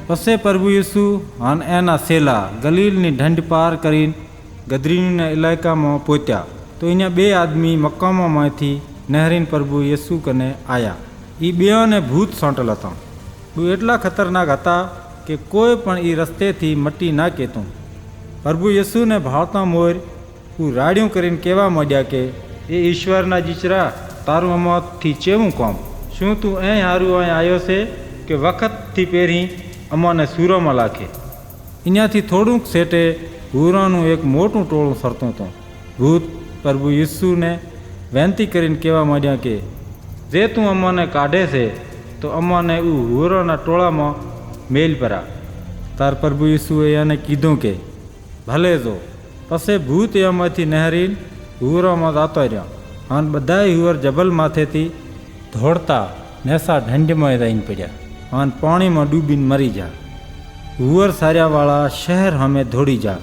પછી પ્રભુ યીશુ અને એના સેલા ગલીલની ઢંઢ પાર કરીને ગદરીના ઇલાકામાં પહોંચ્યા તો અહીંયા બે આદમી મક્કામાંથી નહેરીને પ્રભુ યીશુ કને આવ્યા. એ બેઓને ભૂત સોંટેલ હતા. બહુ એટલા ખતરનાક હતા કે કોઈ પણ એ રસ્તેથી મટી ના કહેતું. પ્રભુ યીશુને ભાવતા મોર હું રાડ્યું કરીને કહેવા માંડ્યા કે એ ઈશ્વરના જીચરા તારું અમાથી ચેવું કોમ? શું તું અહીં હારું અહીં આવ્યો છે કે વખતથી પહેરી અમાને સૂરોમાં લાખે? અહીંયાથી થોડુંક સેટે ભૂરાનું એક મોટું ટોળું ફરતું હતું. ભૂત પ્રભુ યીશુને વિનંતી કરીને કહેવા માંડ્યા કે જે તું અમને કાઢે છે તો અમને હુરોના ટોળામાં મેલ પરા. તાર પ્રભુ યીશુએ એને કીધું કે ભલે જો. પછી ભૂત એમાંથી નહેરીને હુરોમાં જતો રહ્યો અને બધાય હુર જબલ માથેથી ધોળતા નેસા ઢંઢમાં રહીને પડ્યા અને પાણીમાં ડૂબીને મરી જા. હુવર સાર્યાવાળા શહેર સામે દોડી જા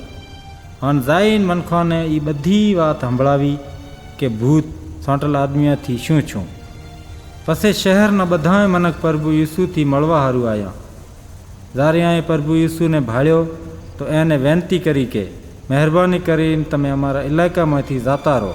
અને જઈને મનખોને એ બધી વાત સંભળાવી કે ભૂત સોંટેલ આદમીઓથી શું છું. પછી શહેરના બધાય મનક પ્રભુ યીશુથી મળવા સારું આવ્યા. જ્યારે અહીં પ્રભુ યીશુને ભાળ્યો તો એને વિનંતી કરી કે મહેરબાની કરીને તમે અમારા ઇલાકામાંથી જતા રહો.